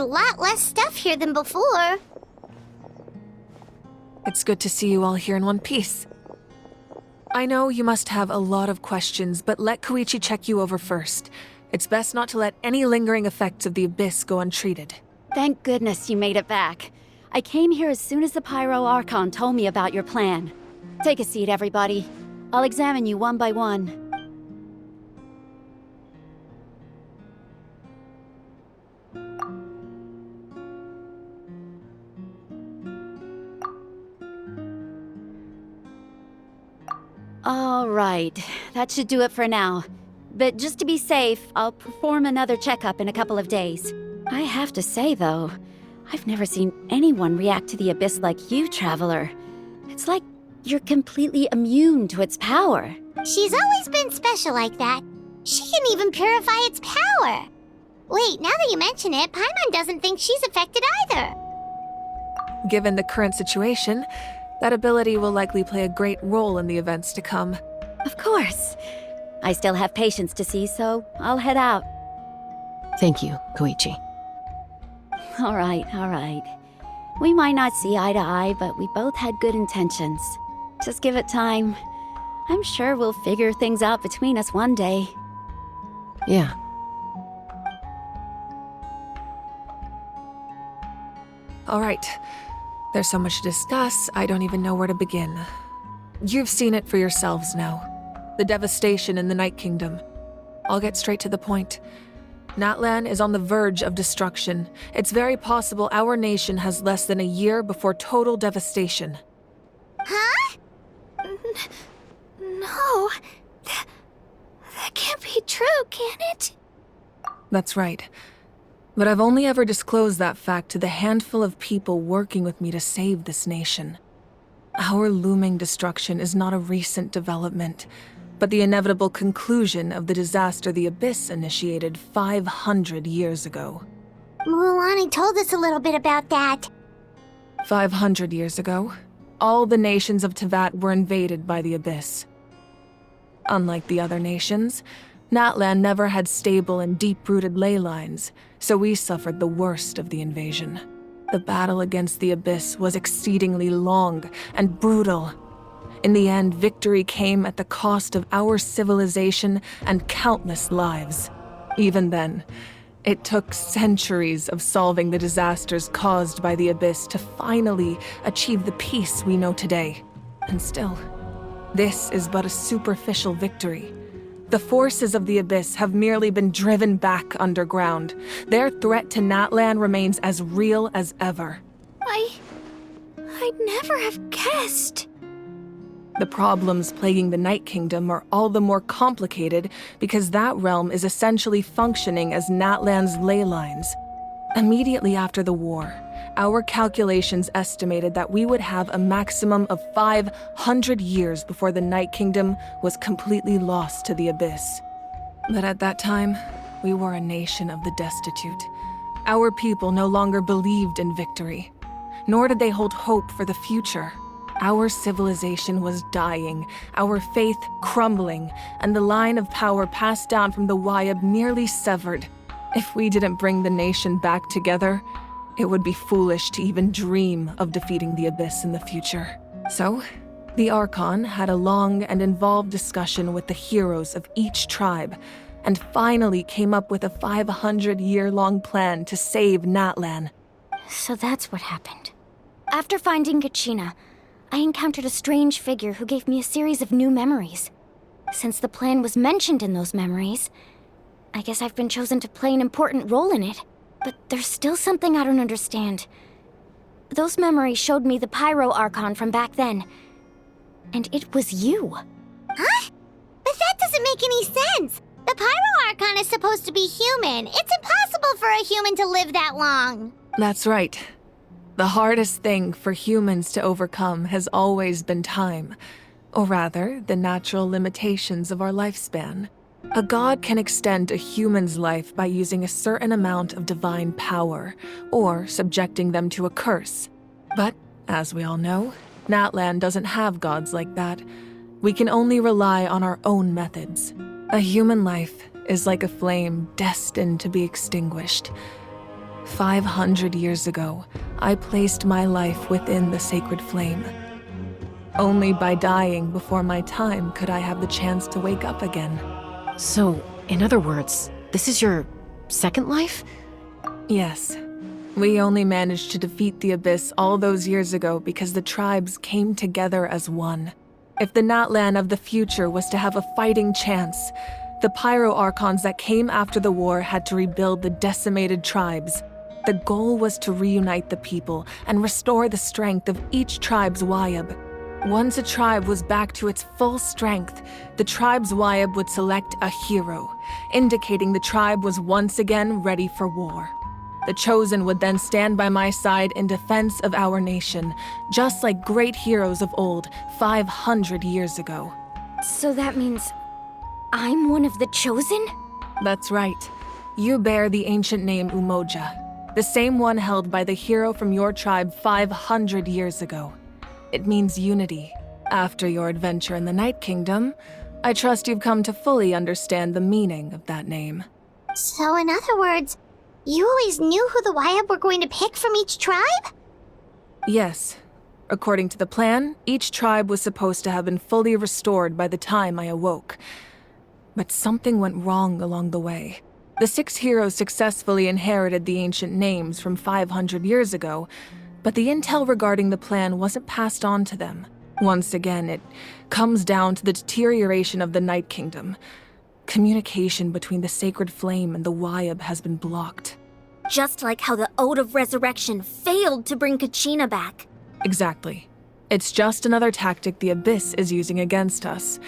lot less stuff here than before. It's good to see you all here in one piece. I know you must have a lot of questions, but let Koichi check you over first. It's best not to let any lingering effects of the Abyss go untreated. Thank goodness you made it back. I came here as soon as the Pyro Archon told me about your plan. Take a seat, everybody. I'll examine you one by one. All right, that should do it for now. But just to be safe, I'll perform another checkup in a couple of days. I have to say, though, I've never seen anyone react to the Abyss like you, Traveler. It's like you're completely immune to its power. She's always been special like that. She can even purify its power. Wait, now that you mention it, Paimon doesn't think she's affected either. Given the current situation, that ability will likely play a great role in the events to come. Of course. I still have patients to see, so I'll head out. Thank you, Koichi. All right. We might not see eye to eye, but we both had good intentions. Just give it time. I'm sure we'll figure things out between us one day. Yeah. All right. There's so much to discuss, I don't even know where to begin. You've seen it for yourselves now. The devastation in the Night Kingdom. I'll get straight to the point. Natlan is on the verge of destruction. It's very possible our nation has less than a year before total devastation. Huh? No. That can't be true, can it? That's right. But I've only ever disclosed that fact to the handful of people working with me to save this nation. Our looming destruction is not a recent development, but the inevitable conclusion of the disaster the Abyss initiated 500 years ago. Mualani told us a little bit about that. 500 years ago, all the nations of Teyvat were invaded by the Abyss. Unlike the other nations, Natlan never had stable and deep-rooted ley lines, so we suffered the worst of the invasion. The battle against the Abyss was exceedingly long and brutal. In the end, victory came at the cost of our civilization and countless lives. Even then, it took centuries of solving the disasters caused by the Abyss to finally achieve the peace we know today. And still, this is but a superficial victory. The forces of the Abyss have merely been driven back underground. Their threat to Natlan remains as real as ever. I'd never have guessed. The problems plaguing the Night Kingdom are all the more complicated because that realm is essentially functioning as Natlan's ley lines. Immediately after the war, our calculations estimated that we would have a maximum of 500 years before the Night Kingdom was completely lost to the Abyss. But at that time, we were a nation of the destitute. Our people no longer believed in victory, nor did they hold hope for the future. Our civilization was dying, our faith crumbling, and the line of power passed down from the Wayab nearly severed. If we didn't bring the nation back together, it would be foolish to even dream of defeating the Abyss in the future. So, the Archon had a long and involved discussion with the heroes of each tribe, and finally came up with a 500-year-long plan to save Natlan. So that's what happened. After finding Kachina, I encountered a strange figure who gave me a series of new memories. Since the plan was mentioned in those memories, I guess I've been chosen to play an important role in it. But there's still something I don't understand. Those memories showed me the Pyro Archon from back then. And it was you. Huh? But that doesn't make any sense. The Pyro Archon is supposed to be human. It's impossible for a human to live that long. That's right. The hardest thing for humans to overcome has always been time. Or rather, the natural limitations of our lifespan. A god can extend a human's life by using a certain amount of divine power, or subjecting them to a curse. But, as we all know, Natlan doesn't have gods like that. We can only rely on our own methods. A human life is like a flame destined to be extinguished. 500 years ago, I placed my life within the sacred flame. Only by dying before my time could I have the chance to wake up again. So, in other words, this is your second life? Yes. We only managed to defeat the Abyss all those years ago because the tribes came together as one. If the Natlan of the future was to have a fighting chance, the Pyro Archons that came after the war had to rebuild the decimated tribes. The goal was to reunite the people and restore the strength of each tribe's Wayab. Once a tribe was back to its full strength, the tribe's Wayab would select a hero, indicating the tribe was once again ready for war. The Chosen would then stand by my side in defense of our nation, just like great heroes of old 500 years ago. So that means I'm one of the Chosen? That's right. You bear the ancient name Umoja, the same one held by the hero from your tribe 500 years ago. It means unity. After your adventure in the Night Kingdom, I trust you've come to fully understand the meaning of that name. So in other words, you always knew who the Wayab were going to pick from each tribe? Yes. According to the plan, each tribe was supposed to have been fully restored by the time I awoke. But something went wrong along the way. The 6 heroes successfully inherited the ancient names from 500 years ago, but the intel regarding the plan wasn't passed on to them. Once again, it comes down to the deterioration of the Night Kingdom. Communication between the Sacred Flame and the Wayab has been blocked. Just like how the Ode of Resurrection failed to bring Kachina back. Exactly. It's just another tactic the Abyss is using against us.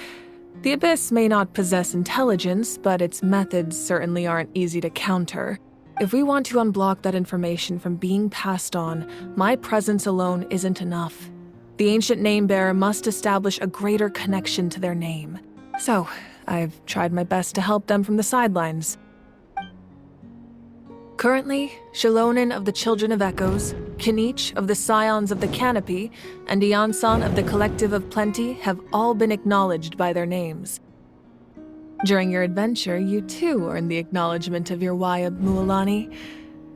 The Abyss may not possess intelligence, but its methods certainly aren't easy to counter. If we want to unblock that information from being passed on, my presence alone isn't enough. The ancient name-bearer must establish a greater connection to their name. So, I've tried my best to help them from the sidelines. Currently, Shilonin of the Children of Echoes, Kinich of the Scions of the Canopy, and Iansan of the Collective of Plenty have all been acknowledged by their names. During your adventure, you too earned the acknowledgement of your Wayab, Mualani.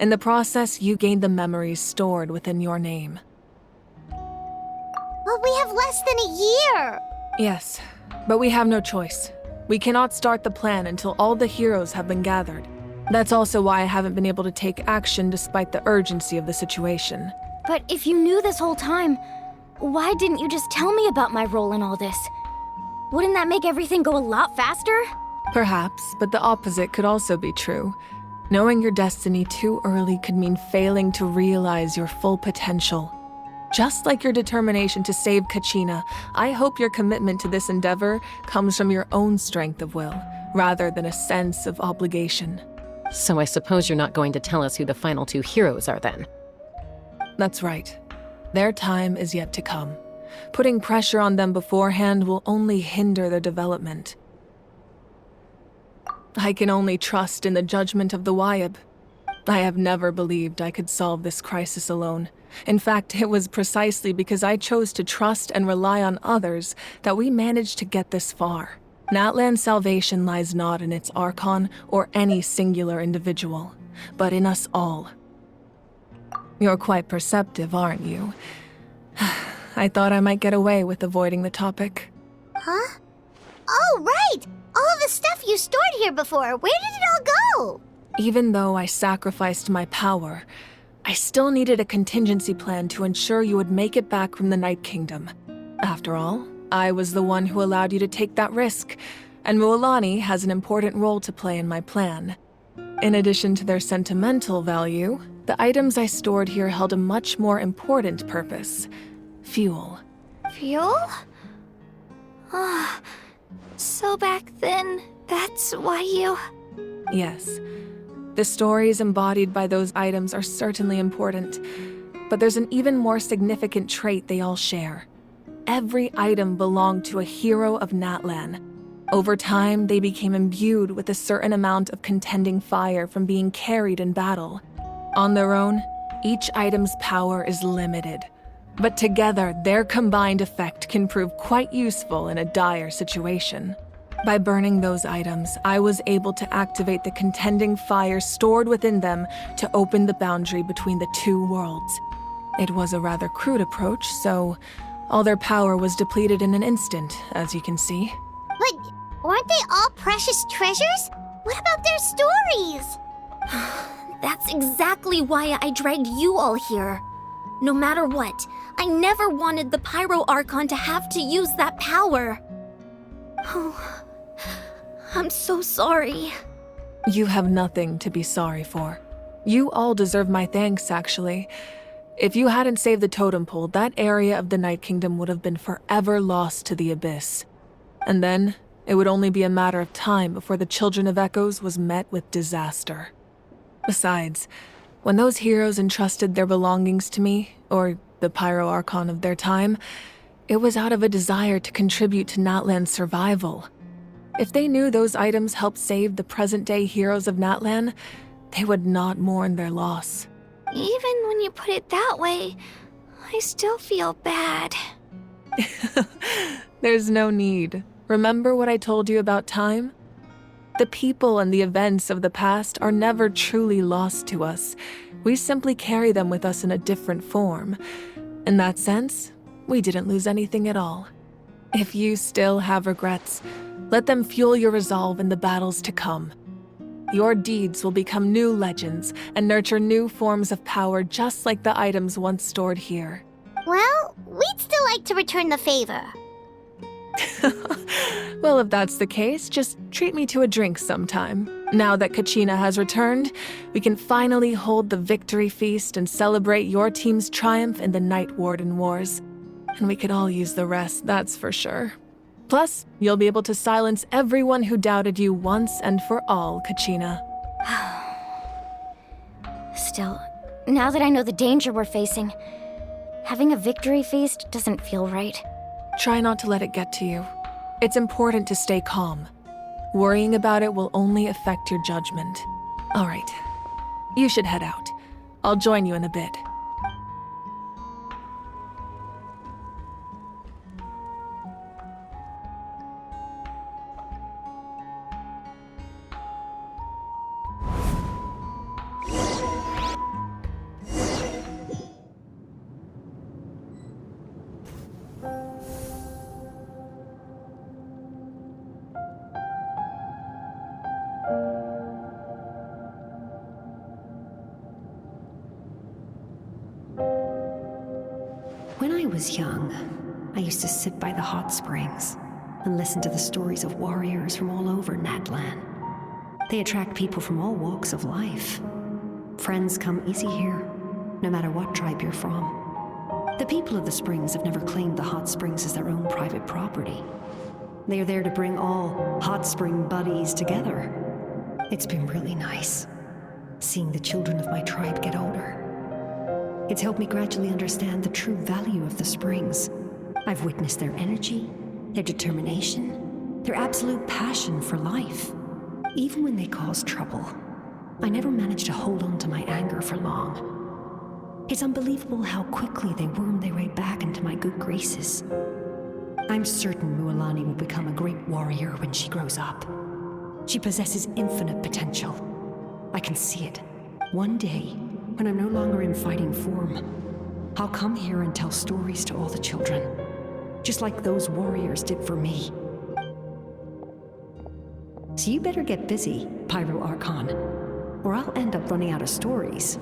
In the process, you gained the memories stored within your name. But we have less than a year! Yes, but we have no choice. We cannot start the plan until all the heroes have been gathered. That's also why I haven't been able to take action despite the urgency of the situation. But if you knew this whole time, why didn't you just tell me about my role in all this? Wouldn't that make everything go a lot faster? Perhaps, but the opposite could also be true. Knowing your destiny too early could mean failing to realize your full potential. Just like your determination to save Kachina, I hope your commitment to this endeavor comes from your own strength of will, rather than a sense of obligation. So I suppose you're not going to tell us who the final 2 heroes are then? That's right. Their time is yet to come. Putting pressure on them beforehand will only hinder their development. I can only trust in the judgment of the Wayab. I have never believed I could solve this crisis alone. In fact, it was precisely because I chose to trust and rely on others that we managed to get this far. Natlan's salvation lies not in its Archon or any singular individual, but in us all. You're quite perceptive, aren't you? I thought I might get away with avoiding the topic. Huh? Oh, right! All of the stuff you stored here before, where did it all go? Even though I sacrificed my power, I still needed a contingency plan to ensure you would make it back from the Night Kingdom. After all, I was the one who allowed you to take that risk, and Mualani has an important role to play in my plan. In addition to their sentimental value, the items I stored here held a much more important purpose: fuel. Fuel? Ah, so back then, that's why you... Yes. The stories embodied by those items are certainly important, but there's an even more significant trait they all share. Every item belonged to a hero of Natlan. Over time, they became imbued with a certain amount of contending fire from being carried in battle. On their own, each item's power is limited, but together, their combined effect can prove quite useful in a dire situation. By burning those items, I was able to activate the contending fire stored within them to open the boundary between the two worlds. It was a rather crude approach, so all their power was depleted in an instant, as you can see. But weren't they all precious treasures? What about their stories? That's exactly why I dragged you all here. No matter what, I never wanted the Pyro Archon to have to use that power. Oh, I'm so sorry. You have nothing to be sorry for. You all deserve my thanks, actually. If you hadn't saved the totem pole, that area of the Night Kingdom would have been forever lost to the abyss. And then, it would only be a matter of time before the Children of Echoes was met with disaster. Besides, when those heroes entrusted their belongings to me, or the Pyro Archon of their time, it was out of a desire to contribute to Natlan's survival. If they knew those items helped save the present-day heroes of Natlan, they would not mourn their loss. Even when you put it that way, I still feel bad. There's no need. Remember what I told you about time? The people and the events of the past are never truly lost to us. We simply carry them with us in a different form. In that sense, we didn't lose anything at all. If you still have regrets, let them fuel your resolve in the battles to come. Your deeds will become new legends and nurture new forms of power just like the items once stored here. Well, we'd still like to return the favor. Well, if that's the case, just treat me to a drink sometime. Now that Kachina has returned, we can finally hold the victory feast and celebrate your team's triumph in the Night Warden Wars. And we could all use the rest, that's for sure. Plus, you'll be able to silence everyone who doubted you once and for all, Kachina. Still, now that I know the danger we're facing, having a victory feast doesn't feel right. Try not to let it get to you. It's important to stay calm. Worrying about it will only affect your judgment. All right, you should head out. I'll join you in a bit. When I was young, I used to sit by the hot springs and listen to the stories of warriors from all over Natlan. They attract people from all walks of life. Friends come easy here, no matter what tribe you're from. The people of the springs have never claimed the hot springs as their own private property. They are there to bring all hot spring buddies together. It's been really nice, seeing the children of my tribe get older. It's helped me gradually understand the true value of the springs. I've witnessed their energy, their determination, their absolute passion for life. Even when they cause trouble, I never managed to hold on to my anger for long. It's unbelievable how quickly they worm their way back into my good graces. I'm certain Mualani will become a great warrior when she grows up. She possesses infinite potential. I can see it. One day, when I'm no longer in fighting form, I'll come here and tell stories to all the children, just like those warriors did for me. So you better get busy, Pyro Archon, or I'll end up running out of stories.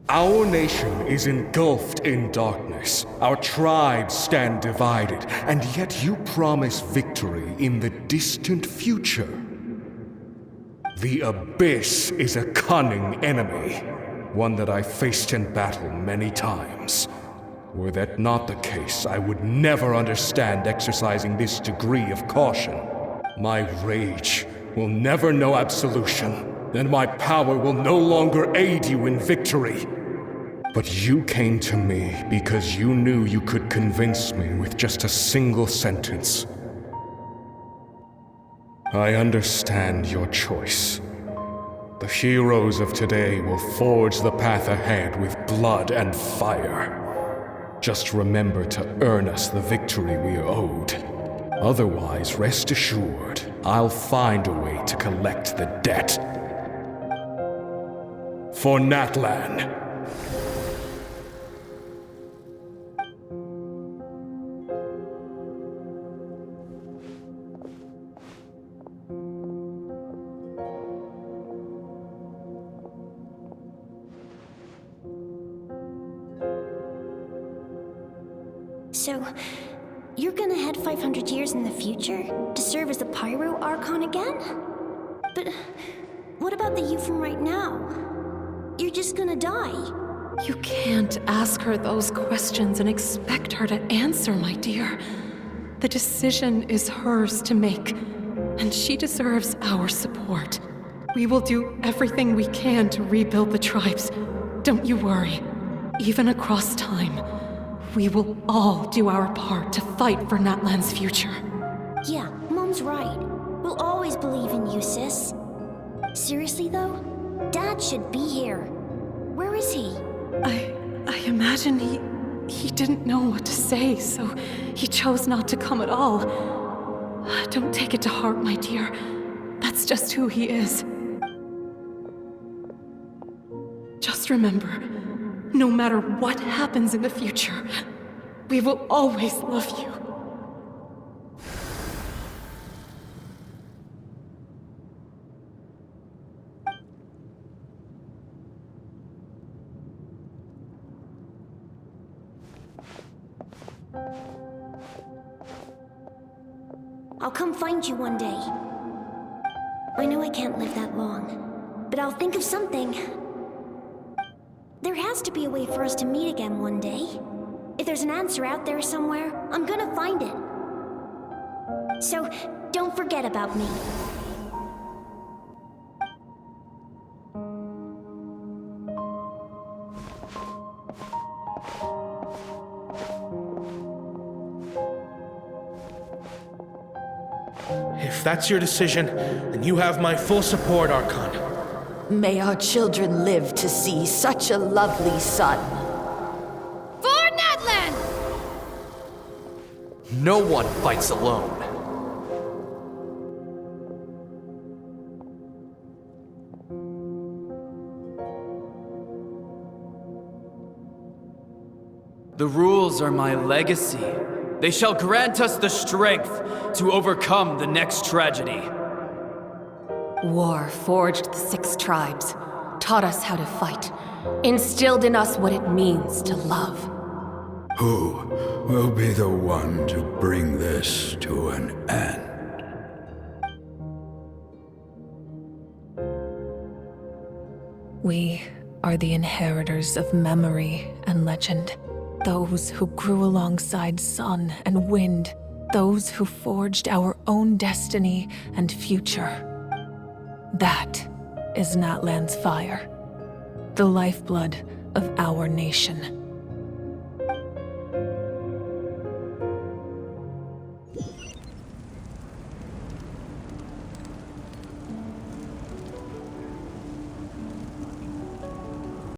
Our nation is engulfed in darkness. Our tribes stand divided, and yet you promise victory in the distant future. The Abyss is a cunning enemy, one that I faced in battle many times. Were that not the case, I would never understand exercising this degree of caution. My rage will never know absolution, and my power will no longer aid you in victory. But you came to me because you knew you could convince me with just a single sentence. I understand your choice. The heroes of today will forge the path ahead with blood and fire. Just remember to earn us the victory we are owed. Otherwise, rest assured, I'll find a way to collect the debt. For Natlan. So, you're gonna head 500 years in the future to serve as the Pyro Archon again? But what about the you from right now? You're just gonna die. You can't ask her those questions and expect her to answer, my dear. The decision is hers to make, and she deserves our support. We will do everything we can to rebuild the tribes. Don't you worry. Even across time, we will all do our part to fight for Natlan's future. Yeah, Mom's right. We'll always believe in you, sis. Seriously though, Dad should be here. Where is he? I imagine he didn't know what to say, so he chose not to come at all. Don't take it to heart, my dear. That's just who he is. Just remember, no matter what happens in the future, we will always love you. I'll come find you one day. I know I can't live that long, but I'll think of something. There has to be a way for us to meet again one day. If there's an answer out there somewhere, I'm gonna find it. So, don't forget about me. If that's your decision, then you have my full support, Archon. May our children live to see such a lovely son. For Natlan! No one fights alone. The rules are my legacy. They shall grant us the strength to overcome the next tragedy. War forged the 6 tribes, taught us how to fight, instilled in us what it means to love. Who will be the one to bring this to an end? We are the inheritors of memory and legend. Those who grew alongside sun and wind. Those who forged our own destiny and future. That is Natlan's fire. The lifeblood of our nation.